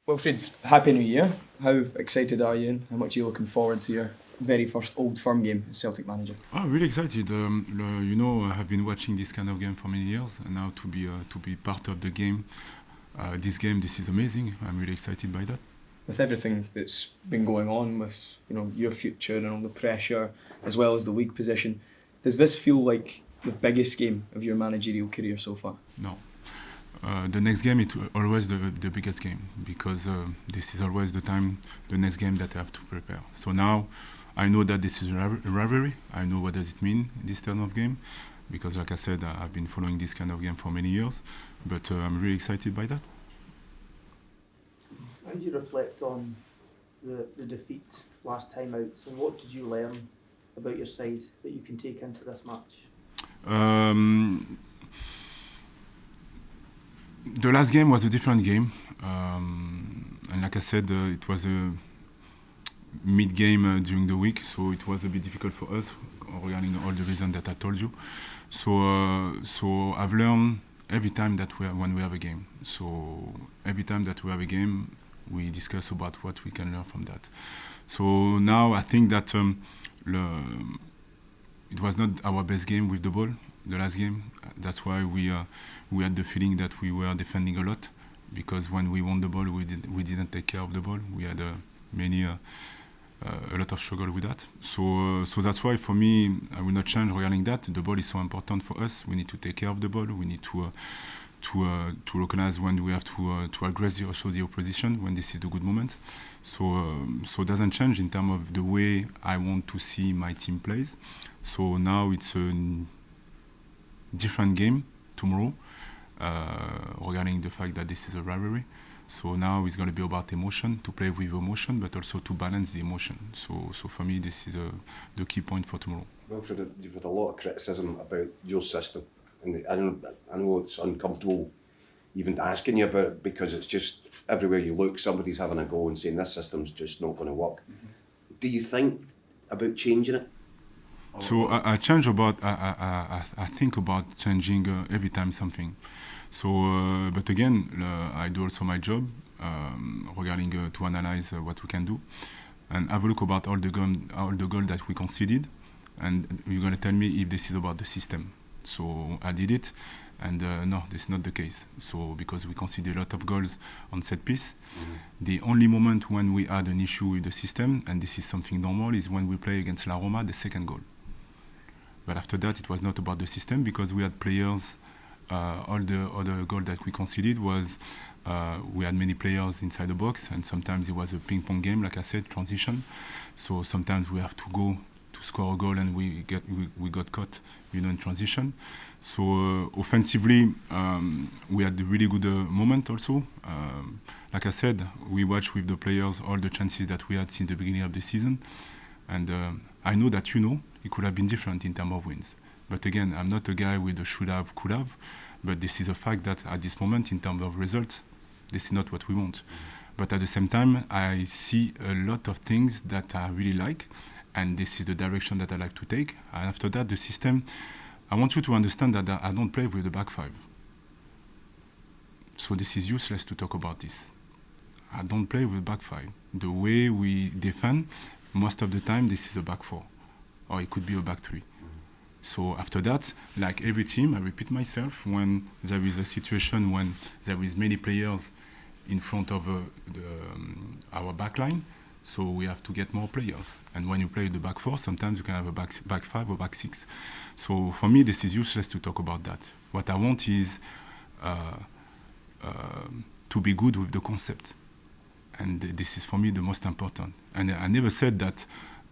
Wilfried, Happy New Year. How excited are you and how much are you looking forward to your very first Old Firm game as Celtic manager? Oh, really excited. I have been watching this kind of game for many years, and now to be part of the game, this is amazing. I'm really excited by that. With everything that's been going on with your future and all the pressure as well as the league position, does this feel like the biggest game of your managerial career so far? No. The next game is always the biggest game because this is always the next game that I have to prepare. So now I know that this is a rivalry. I know what does it mean, this kind of game, because like I said, I've been following this kind of game for many years, but I'm really excited by that. How do you reflect on the defeat last time out? So what did you learn about your side that you can take into this match? The last game was a different game, and like I said, it was a mid-game during the week, so it was a bit difficult for us regarding all the reasons that I told you. So I've learned every time that when we have a game. So every time that we have a game, we discuss about what we can learn from that. So now I think that it was not our best game with the ball, the last game. That's why we had the feeling that we were defending a lot, because when we won the ball, we didn't take care of the ball. We had a lot of struggle with that. So that's why for me, I will not change regarding that. The ball is so important for us. We need to take care of the ball. We need to recognize when we have to aggress also the opposition when this is the good moment. So it doesn't change in terms of the way I want to see my team plays. So now it's a different game tomorrow regarding the fact that this is a rivalry. So now it's going to be about emotion, to play with emotion, but also to balance the emotion. So for me, this is the key point for tomorrow. Wilfried, you've had a lot of criticism about your system. And I know it's uncomfortable even asking you about it, because it's just everywhere you look, somebody's having a go and saying this system's just not going to work. Mm-hmm. Do you think about changing it? So I think about changing every time something. So, but again, I do also my job regarding to analyze what we can do, and have a look about all the goal that we conceded, and you're going to tell me if this is about the system. So I did it, and no, this is not the case. So because we conceded a lot of goals on set piece, the only moment when we had an issue with the system, and this is something normal, is when we play against La Roma, the second goal. But after that, it was not about the system, because we had players. All the other goal that we conceded was we had many players inside the box, and sometimes it was a ping-pong game, like I said, transition. So sometimes we have to go to score a goal, and we got caught, in transition. So offensively, we had a really good moment also. Like I said, we watched with the players all the chances that we had since the beginning of the season, and I know that it could have been different in terms of wins. But again, I'm not a guy with a should have, could have, but this is a fact that at this moment, in terms of results, this is not what we want. But at the same time, I see a lot of things that I really like, and this is the direction that I like to take. And after that, the system, I want you to understand that I don't play with the back five. So this is useless to talk about this. I don't play with back five. The way we defend, most of the time, this is a back four, or it could be a back three. So after that, like every team, I repeat myself, when there is a situation when there is many players in front of our back line, so we have to get more players. And when you play the back four, sometimes you can have a back five or back six. So for me, this is useless to talk about that. What I want is to be good with the concept. And this is for me the most important. And I never said that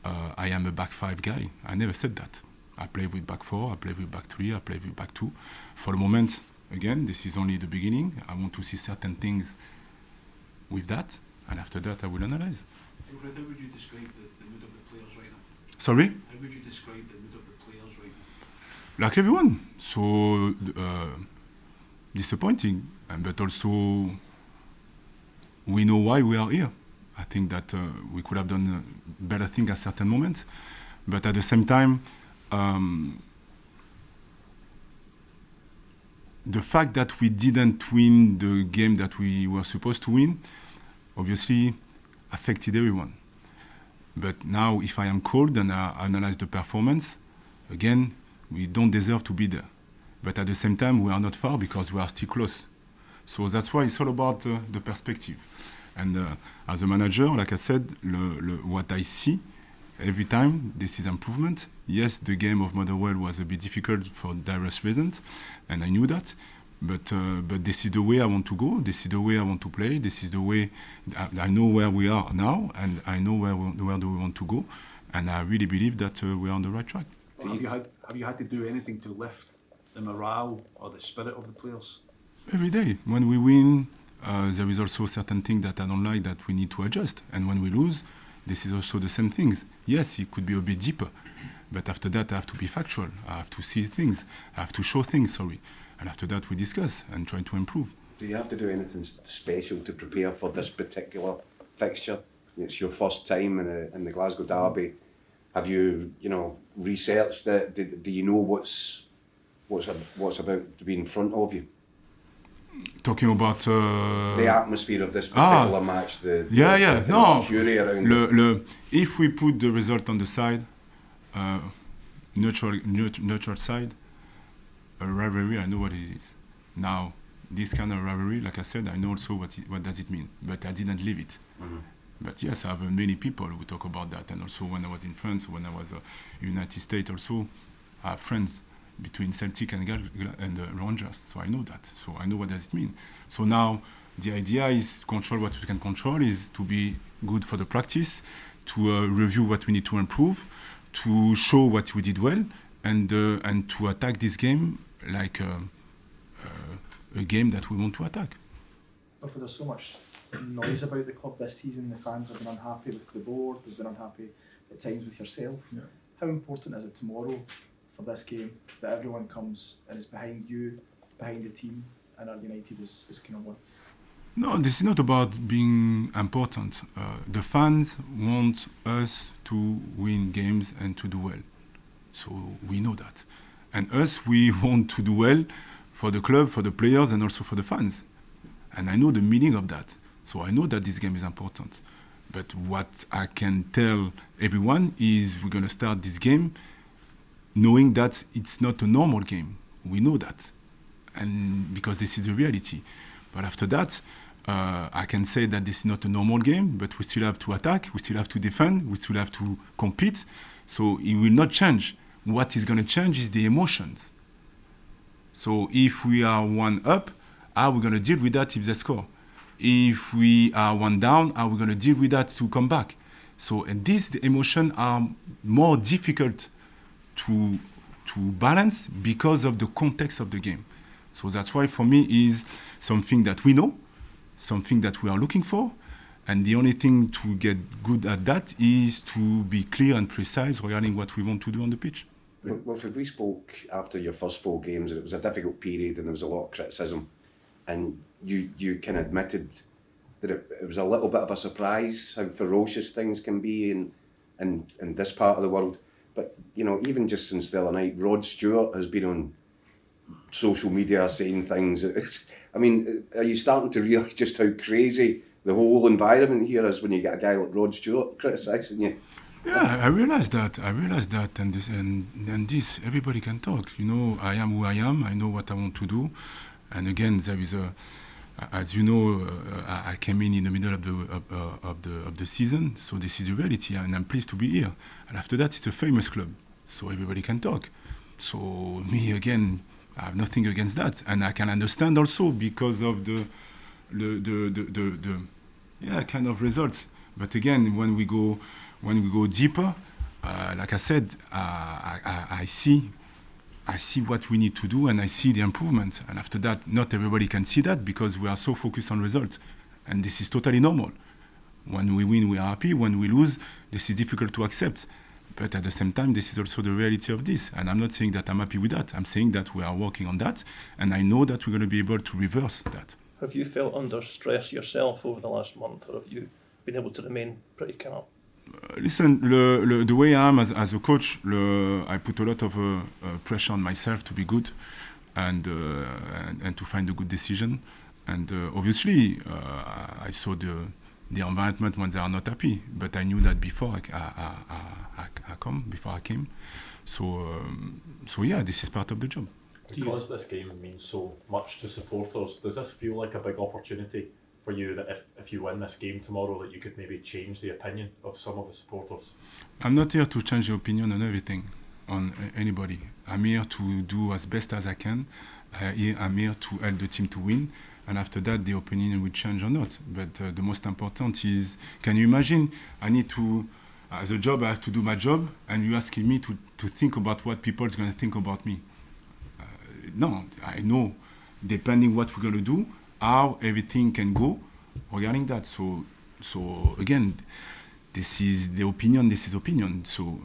I am a back five guy. I never said that. I play with back four, I play with back three, I play with back two. For the moment, again, this is only the beginning. I want to see certain things with that, and after that, I will analyze. Wilfried, how would you describe the mood of the players right now? Sorry? How would you describe the mood of the players right now? Like everyone. So, disappointing, but also we know why we are here. I think that we could have done better things at certain moments, but at the same time, the fact that we didn't win the game that we were supposed to win, obviously affected everyone. But now, if I am cold and I analyze the performance, again, we don't deserve to be there. But at the same time, we are not far because we are still close. So that's why it's all about the perspective. And as a manager, like I said, what I see every time, this is improvement. Yes, the game of Motherwell was a bit difficult for diverse reasons, and I knew that. But this is the way I want to go. This is the way I want to play. This is the way I know where we are now, and I know where do we want to go. And I really believe that we are on the right track. Have you had to do anything to lift the morale or the spirit of the players? Every day, when we win, there is also certain things that I don't like that we need to adjust. And when we lose, this is also the same things. Yes, it could be a bit deeper, but after that, I have to be factual. I have to see things. I have to show things. Sorry. And after that, we discuss and try to improve. Do you have to do anything special to prepare for this particular fixture? It's your first time in the Glasgow Derby. Have you researched it? Do you know what's about to be in front of you? Talking about the atmosphere of this particular match, the fury around it. If we put the result on the side, neutral side, a rivalry, I know what it is. Now, this kind of rivalry, like I said, I know also what does it mean, but I didn't live it. Mm-hmm. But yes, I have many people who talk about that, and also when I was in France, when I was in United States, also I have friends between Celtic and Rangers, so I know that. So I know what does it mean. So now the idea is control what we can control, is to be good for the practice, to review what we need to improve, to show what we did well, and to attack this game like a game that we want to attack. Wilfried, there's so much noise about the club this season. The fans have been unhappy with the board, they've been unhappy at times with yourself. Yeah. How important is it tomorrow for this game that everyone comes and is behind you, behind the team, and our United is kind of one? No, this is not about being important. The fans want us to win games and to do well. So we know that. And us, we want to do well for the club, for the players, and also for the fans. And I know the meaning of that. So I know that this game is important. But what I can tell everyone is we're going to start this game knowing that it's not a normal game. We know that. And because this is the reality. But after that, I can say that this is not a normal game, but we still have to attack, we still have to defend, we still have to compete. So it will not change. What is going to change is the emotions. So if we are one up, how are we going to deal with that if they score? If we are one down, how are we going to deal with that to come back? So and these emotions are more difficult to balance because of the context of the game. So that's why for me is something that we know, something that we are looking for, and the only thing to get good at that is to be clear and precise regarding what we want to do on the pitch. Wilfried, we spoke after your first 4 games, and it was a difficult period and there was a lot of criticism, and you kind of admitted that it was a little bit of a surprise how ferocious things can be in this part of the world. But, even just since the other night, Rod Stewart has been on social media saying things. Are you starting to realise just how crazy the whole environment here is when you get a guy like Rod Stewart criticising you? Yeah, I realized that, and this, everybody can talk. I am who I am. I know what I want to do, and again, there is as you know, I came in the middle of the season, so this is the reality, and I'm pleased to be here. And after that, it's a famous club, so everybody can talk. So me again, I have nothing against that, and I can understand also because of the kind of results. But again, when we go deeper, like I said, I see what we need to do, and I see the improvement. And after that, not everybody can see that because we are so focused on results, and this is totally normal. When we win, we are happy. When we lose, this is difficult to accept. But at the same time, this is also the reality of this. And I'm not saying that I'm happy with that. I'm saying that we are working on that, and I know that we're going to be able to reverse that. Have you felt under stress yourself over the last month, or have you been able to remain pretty calm? Listen, the way I am as a coach, I put a lot of pressure on myself to be good and to find a good decision. And obviously, I saw the environment when they are not happy. But I knew that before before I came. So yeah, this is part of the job. Because this game means so much to supporters, does this feel like a big opportunity for you that if you win this game tomorrow that you could maybe change the opinion of some of the supporters? I'm not here to change the opinion on everything, on anybody. I'm here to do as best as I can. I'm here to help the team to win. And after that, the opinion will change or not. But the most important is, can you imagine, I need to, as a job, I have to do my job, and you're asking me to think about what people are going to think about me. No, I know, depending what we're going to do, how everything can go regarding that. So again, this is the opinion, this is opinion. So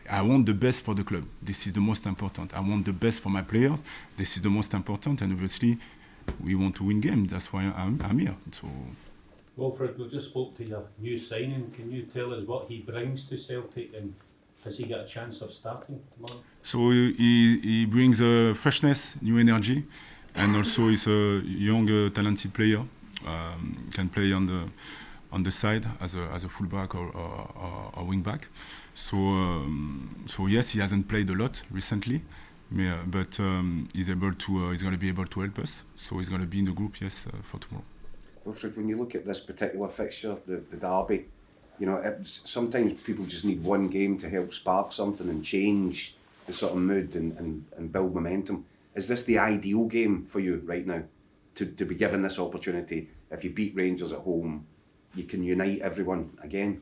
I want the best for the club. This is the most important. I want the best for my players. This is the most important. And obviously, we want to win games. That's why I'm here. So, Wilfried, we just spoke to your new signing. Can you tell us what he brings to Celtic, and has he got a chance of starting tomorrow? So he brings freshness, new energy, and also he's a young, talented player. Can play on the side as a fullback or wing back. So yes, he hasn't played a lot recently, but he's going to be able to help us. So he's going to be in the group, yes, for tomorrow. Wilfried, when you look at this particular fixture, the derby, you know, sometimes people just need one game to help spark something and change the sort of mood and build momentum. Is this the ideal game for you right now, to be given this opportunity? If you beat Rangers at home, you can unite everyone again.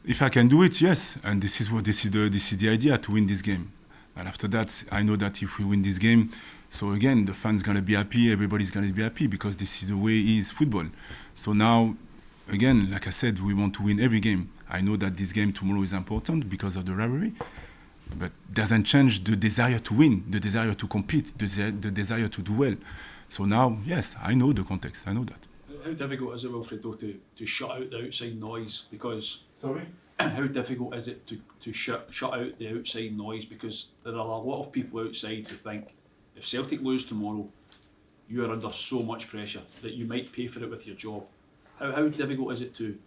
If I can do it, yes. And this is the idea, to win this game. And after that, I know that if we win this game, so again, the fans gonna be happy, everybody's gonna be happy, because this is the way it is football. So now, again, like I said, we want to win every game. I know that this game tomorrow is important because of the rivalry, but doesn't change the desire to win, the desire to compete, the desire to do well. So now, yes, I know the context, I know that. How difficult is it, Wilfried, though, to shut out the outside noise? Because Sorry? how difficult is it to shut out the outside noise? Because there are a lot of people outside who think if Celtic lose tomorrow, you are under so much pressure that you might pay for it with your job. How difficult is it to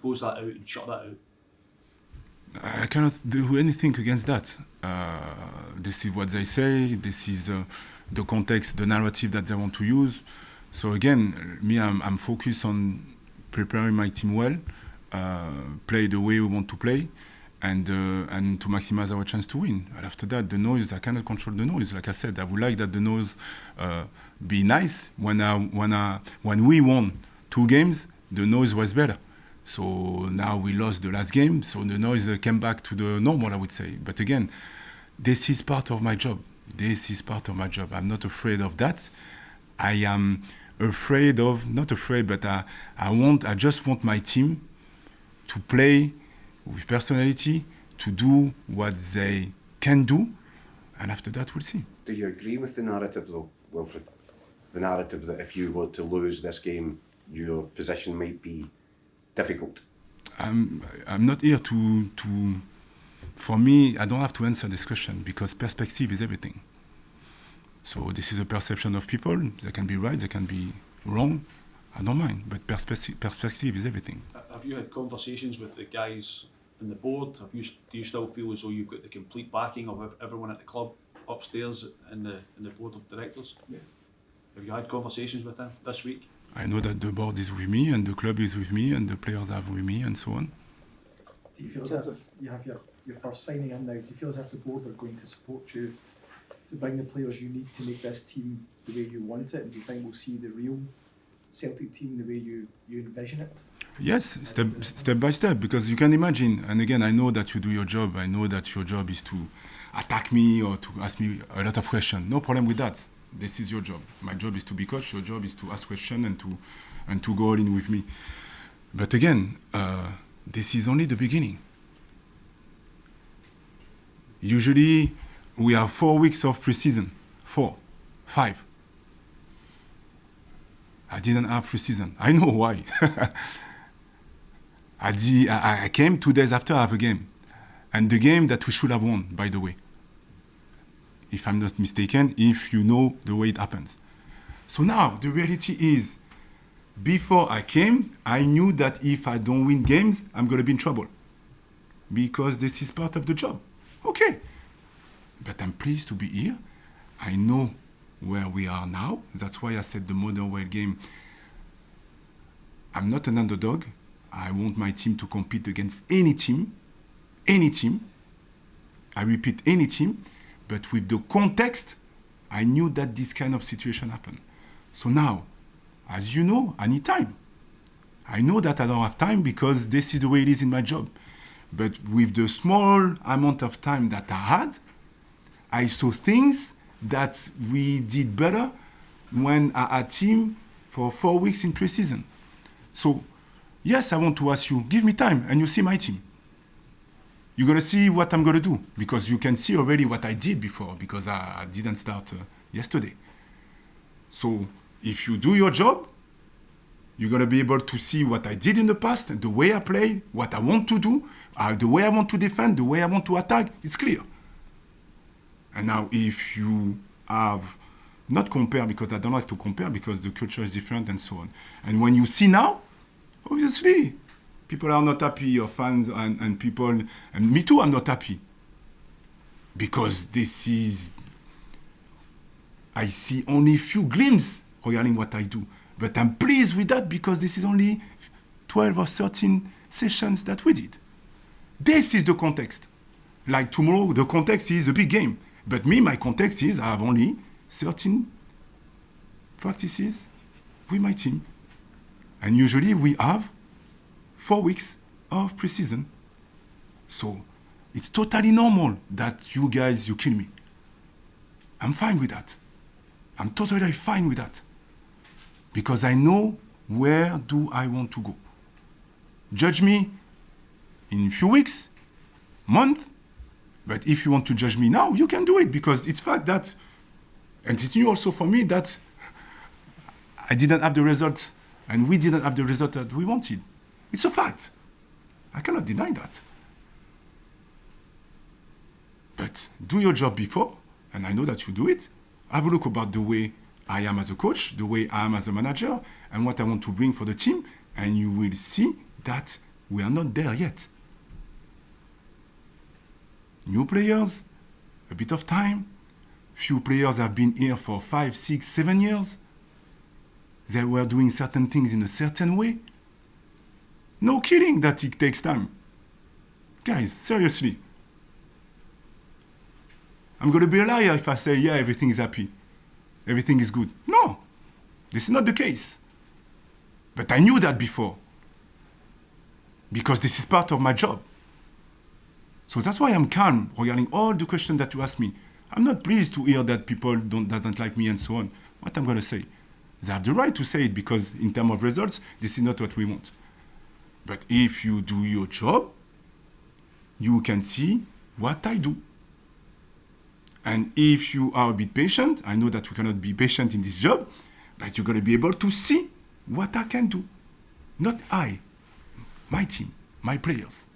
close that out and shut that out? I cannot do anything against that. This is what they say, this is the context, the narrative that they want to use. So again, me, I'm focused on preparing my team well, play the way we want to play, and to maximize our chance to win. And after that, the noise, I cannot control the noise. Like I said, I would like that the noise be nice. When we won 2 games, the noise was better. So now we lost the last game, so the noise came back to the normal, I would say. But again, this is part of my job. This is part of my job. I'm not afraid of that. I am not afraid, but I just want my team to play with personality, to do what they can do, and after that we'll see. Do you agree with the narrative though, Wilfried? The narrative that if you were to lose this game, your position might be difficult? I'm not here to. For me, I don't have to answer this question, because perspective is everything. So this is a perception of people. They can be right, they can be wrong. I don't mind, but perspective is everything. Have you had conversations with the guys in the board? Do you still feel as though you've got the complete backing of everyone at the club upstairs in the board of directors? Yes. Have you had conversations with them this week? I know that the board is with me, and the club is with me, and the players are with me, and so on. Do you feel as if you have your first signing in now? Do you feel as if the board are going to support you to bring the players you need to make this team the way you want it? And do you think we'll see the real Celtic team the way you envision it? Yes, step by step, because you can imagine, and again, I know that you do your job. I know that your job is to attack me or to ask me a lot of questions. No problem with that. This is your job. My job is to be coach. Your job is to ask questions and to go all in with me. But again, this is only the beginning. Usually, we have 4 weeks of pre-season. 4, 5. I didn't have pre-season. I know why. I came 2 days after I have a game. And the game that we should have won, by the way. If I'm not mistaken, if you know the way it happens. So now, the reality is, before I came, I knew that if I don't win games, I'm going to be in trouble. Because this is part of the job. Okay. But I'm pleased to be here. I know where we are now. That's why I said the Motherwell game. I'm not an underdog. I want my team to compete against any team. Any team. I repeat, any team. But with the context, I knew that this kind of situation happened. So now, as you know, I need time. I know that I don't have time because this is the way it is in my job. But with the small amount of time that I had, I saw things that we did better when I had team for 4 weeks in pre-season. So, yes, I want to ask you, give me time and you see my team. You're going to see what I'm going to do because you can see already what I did before because I didn't start yesterday. So, if you do your job, you're going to be able to see what I did in the past, the way I play, what I want to do, the way I want to defend, the way I want to attack. It's clear. And now if you have, not compare because I don't like to compare because the culture is different and so on. And when you see now, obviously, people are not happy, your fans and people, and me too, I'm not happy. Because this is, I see only few glimpses regarding what I do. But I'm pleased with that because this is only 12 or 13 sessions that we did. This is the context. Like tomorrow, the context is a big game. But me, my context is I have only 13 practices with my team. And usually we have 4 weeks of pre-season. So it's totally normal that you guys, you kill me. I'm fine with that. I'm totally fine with that. Because I know where do I want to go. Judge me in a few weeks, month, but if you want to judge me now, you can do it because it's fact that, and it's new also for me that I didn't have the result and we didn't have the result that we wanted. It's a fact. I cannot deny that. But do your job before, and I know that you do it. Have a look about the way I am as a coach, the way I am as a manager, and what I want to bring for the team, and you will see that we are not there yet. New players, a bit of time. Few players have been here for 5, 6, 7 years. They were doing certain things in a certain way. No kidding that it takes time. Guys, seriously. I'm going to be a liar if I say, yeah, everything is happy. Everything is good. No, this is not the case. But I knew that before. Because this is part of my job. So that's why I'm calm regarding all the questions that you ask me. I'm not pleased to hear that people doesn't like me and so on. What I'm going to say? They have the right to say it because in terms of results, this is not what we want. But if you do your job, you can see what I do. And if you are a bit patient, I know that we cannot be patient in this job, but you're going to be able to see what I can do. Not I, my team, my players.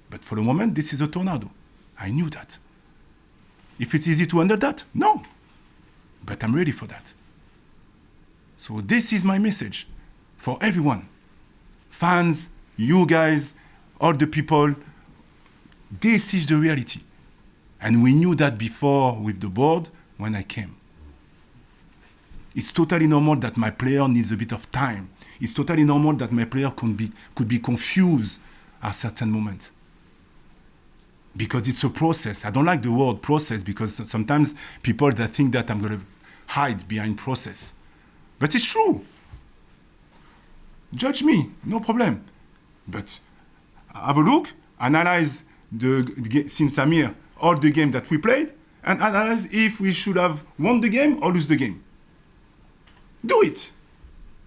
But for the moment, this is a tornado. I knew that. If it's easy to handle that, no. But I'm ready for that. So this is my message for everyone. Fans, you guys, all the people. This is the reality. And we knew that before with the board when I came. It's totally normal that my player needs a bit of time. It's totally normal that my player could be confused at certain moments. Because it's a process. I don't like the word process because sometimes people that think that I'm going to hide behind process. But it's true. Judge me, no problem. But have a look, analyze since I'm here, all the game that we played, and analyze if we should have won the game or lose the game. Do it.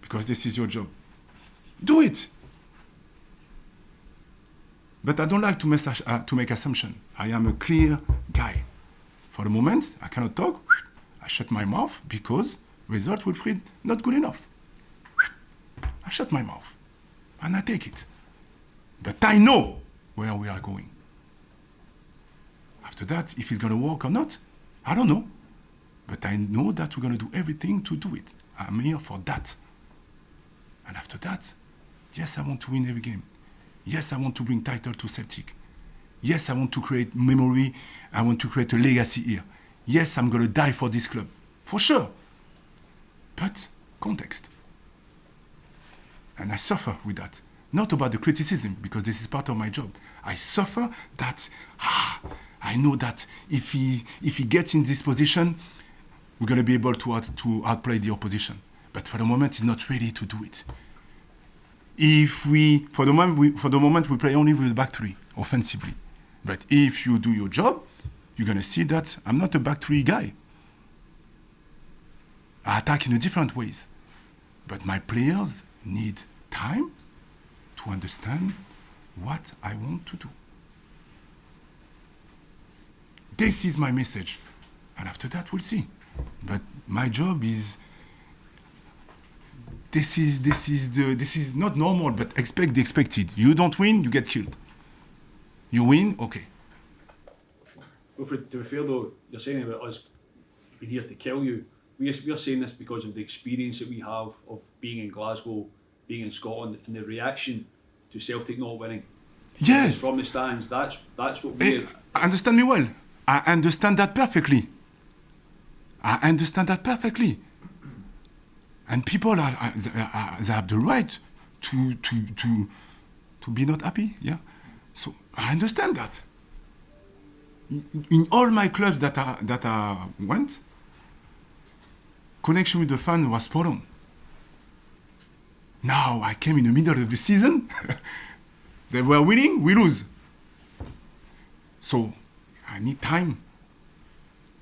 Because this is your job. Do it. But I don't like to make assumptions. I am a clear guy. For the moment, I cannot talk. I shut my mouth because result, Wilfried, not good enough. I shut my mouth and I take it. But I know where we are going. After that, if it's going to work or not, I don't know. But I know that we're going to do everything to do it. I'm here for that. And after that, yes, I want to win every game. Yes, I want to bring title to Celtic. Yes, I want to create memory. I want to create a legacy here. Yes, I'm going to die for this club. For sure. But context. And I suffer with that. Not about the criticism, because this is part of my job. I suffer that, I know that if he gets in this position, we're going to be able to outplay the opposition. But for the moment, he's not ready to do it. For the moment, we play only with the back three, offensively. But if you do your job, you're going to see that I'm not a back three guy. I attack in a different ways. But my players need time to understand what I want to do. This is my message. And after that, we'll see. But my job is, this is not normal, but expect the expected. You don't win, you get killed. You win, okay. Wilfried, to be fair though, you're saying about us being here to kill you. We are saying this because of the experience that we have of being in Glasgow, being in Scotland, and the reaction to Celtic not winning. Yes. From the stands, that's what we're... Understand me well. I understand that perfectly. And people they have the right to be not happy, yeah? So I understand that. In all my clubs that I went, connection with the fan was spot on. Now I came in the middle of the season, they were winning, we lose. So I need time.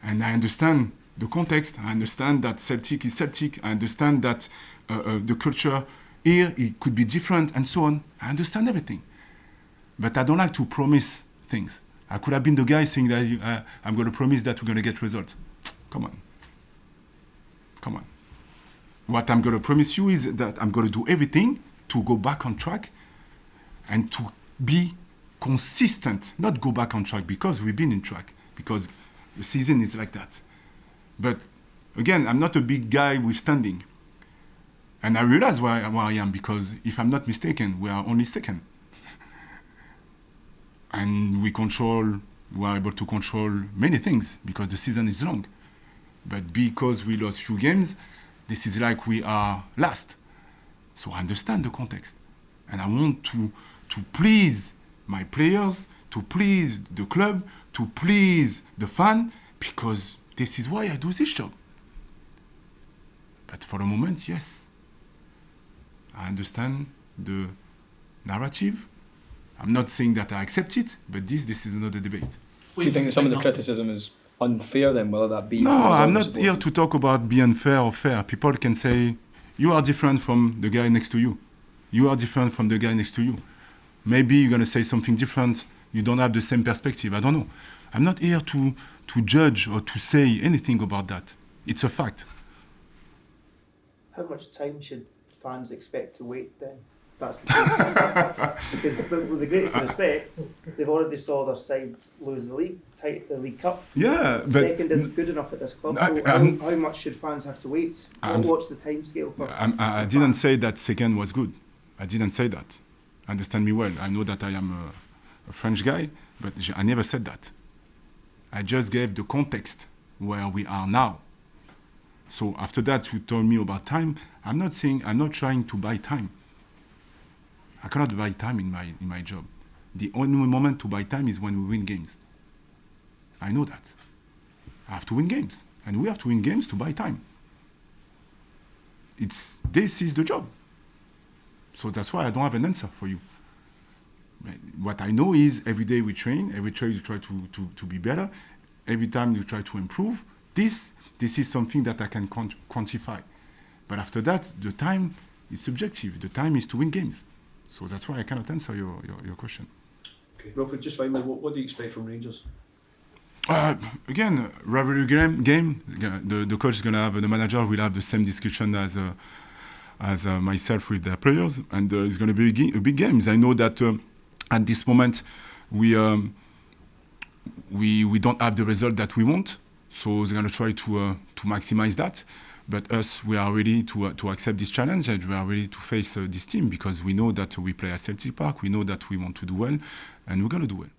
And I understand the context. I understand that Celtic is Celtic. I understand that the culture here, it could be different and so on. I understand everything. But I don't like to promise things. I could have been the guy saying that I'm going to promise that we're going to get results. Come on. What I'm going to promise you is that I'm going to do everything to go back on track and to be consistent, not go back on track because we've been in track, because the season is like that. But again, I'm not a big guy with standing. And I realize where I am, because if I'm not mistaken, we are only second. And we are able to control many things because the season is long. But because we lost few games, this is like we are last. So I understand the context. And I want to please my players, to please the club, to please the fan, because this is why I do this job. But for the moment, yes, I understand the narrative. I'm not saying that I accept it, but this is another debate. Do you think that some of the criticism is unfair then, whether that be... No, from I'm not support? here to talk about being unfair or fair. People can say, you are different from the guy next to you. You are different from the guy next to you. Maybe you're going to say something different. You don't have the same perspective. I don't know. I'm not here to judge or to say anything about that. It's a fact. How much time should fans expect to wait then? That's the question. Because with the greatest respect, they've already saw their side lose the league cup. Yeah, but second isn't good enough at this club. So how much should fans have to wait? What's the time scale for? I didn't say that second was good. I didn't say that. Understand me well. I know that I am a French guy, but I never said that. I just gave the context where we are now. So after that, you told me about time. I'm not trying to buy time. I cannot buy time in my job. The only moment to buy time is when we win games. I know that. I have to win games. And we have to win games to buy time. This is the job. So that's why I don't have an answer for you. What I know is every day we train, every day you try to be better, every time you try to improve. This is something that I can quantify. But after that, the time is subjective. The time is to win games. So that's why I cannot answer your question. Okay. Wilfried, just finally, what do you expect from Rangers? Again, rivalry game. The coach is going to have, the manager will have the same discussion as myself with the players, and it's going to be a big game. I know that at this moment we don't have the result that we want, so they're going to try to maximize that. But us, we are ready to accept this challenge, and we are ready to face this team, because we know that we play at Celtic Park, we know that we want to do well, and we're going to do well.